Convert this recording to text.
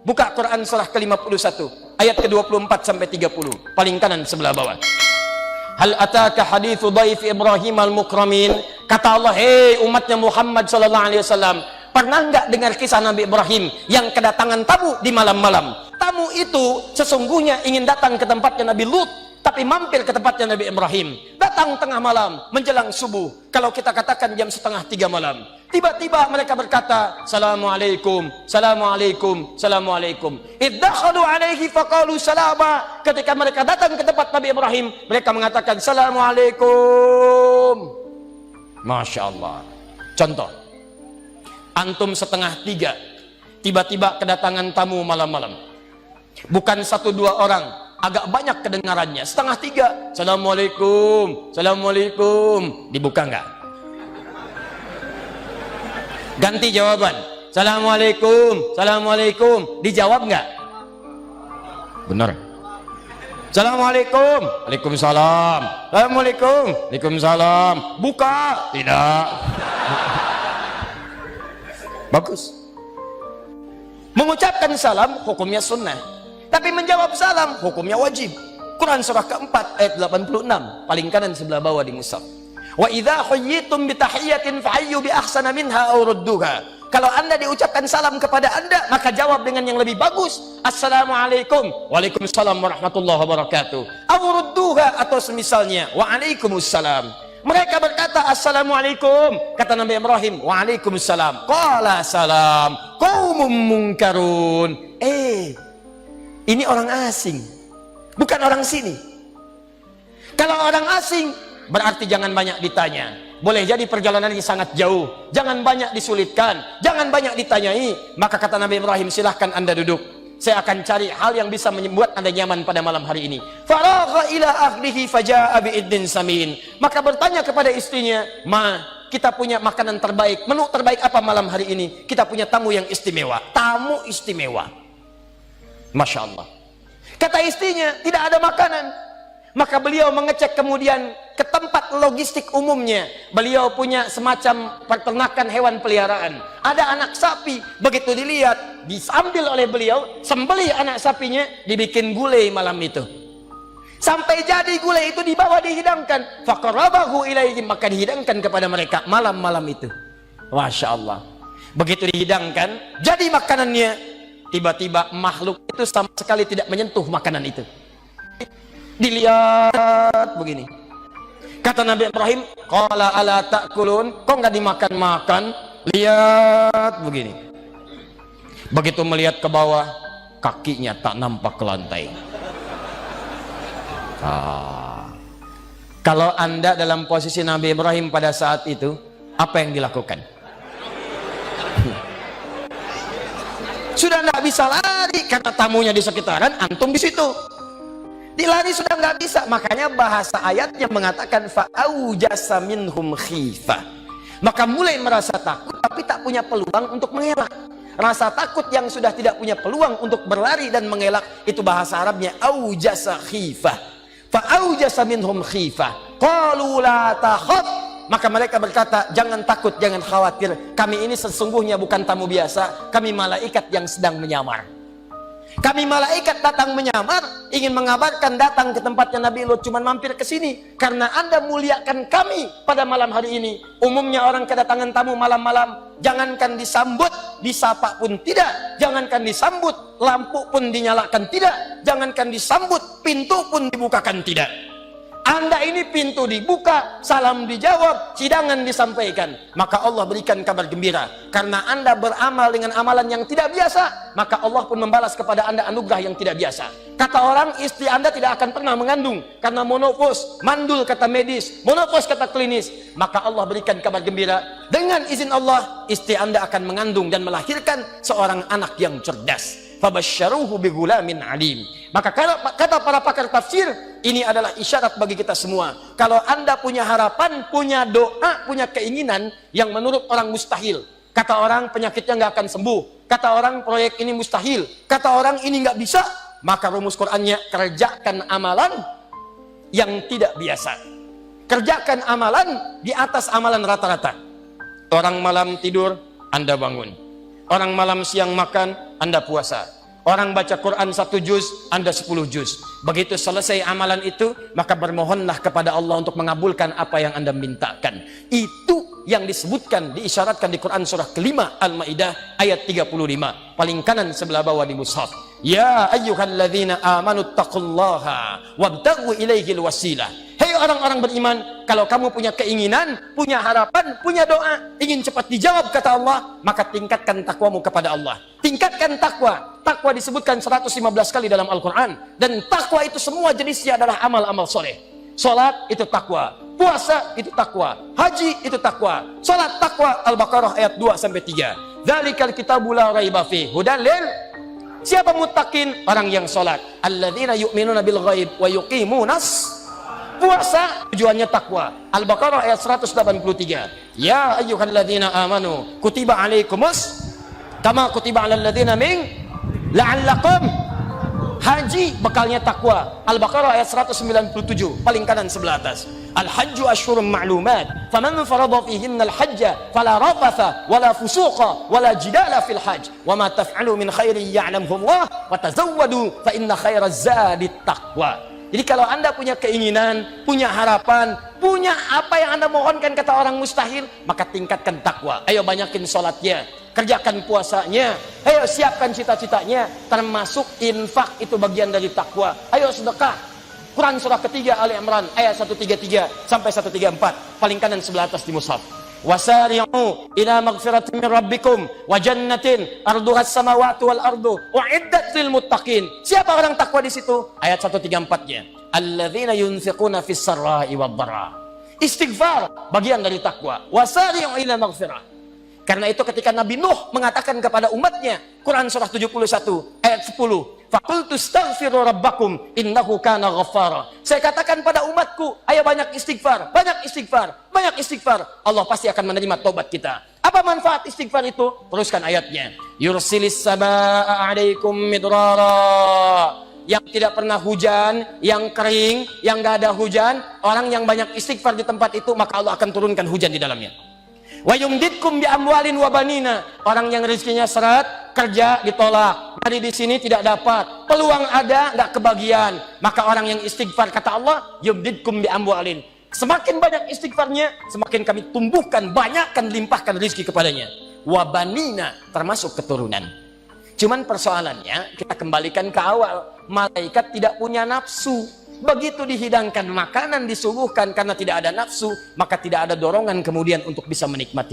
Buka Quran surah ke-51 ayat ke-24 sampai 30, paling kanan sebelah bawah. Hal ataka hadithu dhaif Ibrahim al-mukramin. Kata Allah, hei umatnya Muhammad sallallahu alaihi wasallam, pernah nggak dengar kisah Nabi Ibrahim yang kedatangan tamu di malam-malam? Tamu itu sesungguhnya ingin datang ke tempatnya Nabi Lut, tapi mampir ke tempatnya Nabi Ibrahim. Datang tengah malam menjelang subuh, kalau kita katakan jam 2:30 malam. Tiba-tiba mereka berkata, Assalamualaikum, Assalamualaikum, Assalamualaikum. Iddakhalu alaihi faqalu salama. Ketika mereka datang ke tempat Nabi Ibrahim, mereka mengatakan Assalamualaikum. Masya Allah. Contoh, antum 2:30, tiba-tiba kedatangan tamu malam-malam. Bukan 1-2 orang, agak banyak kedengarannya. 2:30, Assalamualaikum, Assalamualaikum. Dibuka enggak? Ganti jawaban, Assalamualaikum, Assalamualaikum. Dijawab enggak? Benar. Assalamualaikum, Waalaikumsalam, Assalamualaikum, Waalaikumsalam. Buka? Tidak. Bagus. Mengucapkan salam hukumnya sunnah, tapi menjawab salam hukumnya wajib. Quran surah keempat ayat 86, paling kanan sebelah bawah di mushaf. Wa idza huyyitum bi tahiyyatin fahayyu bi ahsana minha aw rudduha. Kalau Anda diucapkan salam kepada Anda, maka jawab dengan yang lebih bagus. Assalamualaikum, Waalaikumsalam warahmatullahi wabarakatuh. Aw rudduha, atau semisalnya Waalaikumsalam. Mereka berkata Assalamualaikum, kata Nabi Ibrahim, Waalaikumsalam. Qala salam qaumum munkarun. Ini orang asing, bukan orang sini. Kalau orang asing, berarti jangan banyak ditanya. Boleh jadi perjalanan ini sangat jauh, jangan banyak disulitkan, jangan banyak ditanyai. Maka kata Nabi Ibrahim, silahkan Anda duduk, saya akan cari hal yang bisa membuat Anda nyaman pada malam hari ini. Faragha ila ahlihi faja'a bi'iddin samin. Maka bertanya kepada istrinya, Ma, kita punya makanan terbaik, menu terbaik apa malam hari ini? Kita punya tamu yang istimewa. Tamu istimewa. Masya Allah. Kata istrinya, tidak ada makanan. Maka beliau mengecek kemudian ke tempat logistik umumnya. Beliau punya semacam peternakan hewan peliharaan. Ada anak sapi, begitu dilihat, diambil oleh beliau, sembelih anak sapinya, dibikin gulai malam itu. Sampai jadi gulai itu dibawa dihidangkan. Faqarabahu ilaihim, maka dihidangkan kepada mereka malam-malam itu. Masya Allah. Begitu dihidangkan, jadi makanannya. Tiba-tiba makhluk itu sama sekali tidak menyentuh makanan itu. Dilihat begini. Kata Nabi Ibrahim, qala ala ta'kulun, kok nggak dimakan-makan? Lihat begini. Begitu melihat ke bawah, kakinya tak nampak ke lantai. Kalau Anda dalam posisi Nabi Ibrahim pada saat itu, apa yang dilakukan? Sudah nggak bisa lari karena tamunya di sekitaran, antum di situ. Dilari sudah nggak bisa. Makanya bahasa ayatnya mengatakan fa'aujasa minhum khifah. Maka mulai merasa takut tapi tak punya peluang untuk mengelak. Rasa takut yang sudah tidak punya peluang untuk berlari dan mengelak, itu bahasa Arabnya aujasa khifah. Fa'aujasa minhum khifah. Qalu la takhaf. Maka mereka berkata, jangan takut, jangan khawatir. Kami ini sesungguhnya bukan tamu biasa. Kami malaikat yang sedang menyamar. Kami malaikat datang menyamar, ingin mengabarkan datang ke tempatnya Nabi Lut, cuman mampir ke sini karena Anda muliakan kami pada malam hari ini. Umumnya orang kedatangan tamu malam-malam, jangankan disambut, disapa pun tidak. Jangankan disambut, lampu pun dinyalakan tidak. Jangankan disambut, pintu pun dibukakan tidak. Anda ini pintu dibuka, salam dijawab, hidangan disampaikan. Maka Allah berikan kabar gembira. Karena Anda beramal dengan amalan yang tidak biasa, maka Allah pun membalas kepada Anda anugerah yang tidak biasa. Kata orang, istri Anda tidak akan pernah mengandung karena monopos, mandul kata medis, monopos kata klinis. Maka Allah berikan kabar gembira, dengan izin Allah, istri Anda akan mengandung dan melahirkan seorang anak yang cerdas. Fabasyaruhu bighulamin alim. Maka kata para pakar tafsir, ini adalah isyarat bagi kita semua. Kalau Anda punya harapan, punya doa, punya keinginan yang menurut orang mustahil. Kata orang penyakitnya nggak akan sembuh. Kata orang proyek ini mustahil. Kata orang ini nggak bisa. Maka rumus Qur'annya, kerjakan amalan yang tidak biasa. Kerjakan amalan di atas amalan rata-rata. Orang malam tidur, Anda bangun. Orang malam siang makan, Anda puasa. Orang baca Quran 1 juz, Anda 10 juz. Begitu selesai amalan itu, maka bermohonlah kepada Allah untuk mengabulkan apa yang Anda mintakan. Itu yang disebutkan, diisyaratkan di Quran surah kelima Al-Maidah ayat 35. Paling kanan sebelah bawah di mushaf. Ya ayyuhalladzina amanu taqullaha wabtaghu ilaihil wasilah. Hei orang-orang beriman, kalau kamu punya keinginan, punya harapan, punya doa, ingin cepat dijawab kata Allah, maka tingkatkan takwamu kepada Allah. Tingkatkan takwa. Takwa disebutkan 115 kali dalam Al-Quran. Dan takwa itu semua jenisnya adalah amal-amal soleh. Salat itu takwa, puasa itu takwa, haji itu takwa. Salat takwa, Al-Baqarah ayat 2-3. Dzalikal kitabu la raiba fihi hudan lil. Siapa muttaqin? Orang yang salat. Alladzina yu'minuna bil ghaib wa yuqimunas. Puasa tujuannya takwa. Al-Baqarah ayat 183. Ya ayyuhalladzina amanu kutiba alaikumus kama kutiba alal ladzina min la'allakum. Haji bekalnya takwa. Al-Baqarah ayat 197 paling kanan sebelah atas. Al-hajju asyhurun ma'lumat faman farada fihinna al-hajja fala rafatha wala fusuqa wala jidala fil hajj wa ma taf'alu min khairin ya'lamhu Allah wa tazawwadu fa inna khairaz zadi taqwa. Jadi kalau Anda punya keinginan, punya harapan, punya apa yang Anda mohonkan kata orang mustahil, maka tingkatkan takwa. Ayo banyakin sholatnya, kerjakan puasanya, ayo siapkan cita-citanya, termasuk infak itu bagian dari takwa. Ayo sedekah. Quran surah ketiga Ali Imran ayat 133 sampai 134, paling kanan sebelah atas di mushaf. Wasari'u ila maghfiratin min rabbikum wa jannatin arduhas samawati wal ardu uiddat lil muttaqin. Siapa orang takwa di situ? Ayat 134-nya. Alladzina yunfiquna fis sarra'i wad dharra. Istighfar bagian dari takwa. Wasari'u ila maghfirah. Karena itu ketika Nabi Nuh mengatakan kepada umatnya, Quran surah 71 ayat 10, faqultu astaghfiru rabbakum innahu kana ghaffara. Saya katakan pada umatku, ayo banyak istighfar, banyak istighfar, banyak istighfar. Allah pasti akan menerima tobat kita. Apa manfaat istighfar itu? Teruskan ayatnya. Yursilis samaa'a 'alaikum midrara. Yang tidak pernah hujan, yang kering, yang enggak ada hujan, orang yang banyak istighfar di tempat itu, maka Allah akan turunkan hujan di dalamnya. Wa yumditkum bi amwalin wa banina. Orang yang rezekinya seret, kerja ditolak, dari di sini tidak dapat, peluang ada enggak kebagian, maka orang yang istighfar kata Allah, yumditkum bi amwalin. Semakin banyak istighfarnya, semakin kami tumbuhkan, banyakkan, limpahkan rezeki kepadanya. Wa banina, termasuk keturunan. Cuman persoalannya kita kembalikan ke awal, malaikat tidak punya nafsu. Begitu dihidangkan makanan, disuguhkan karena tidak ada nafsu, maka tidak ada dorongan kemudian untuk bisa menikmati.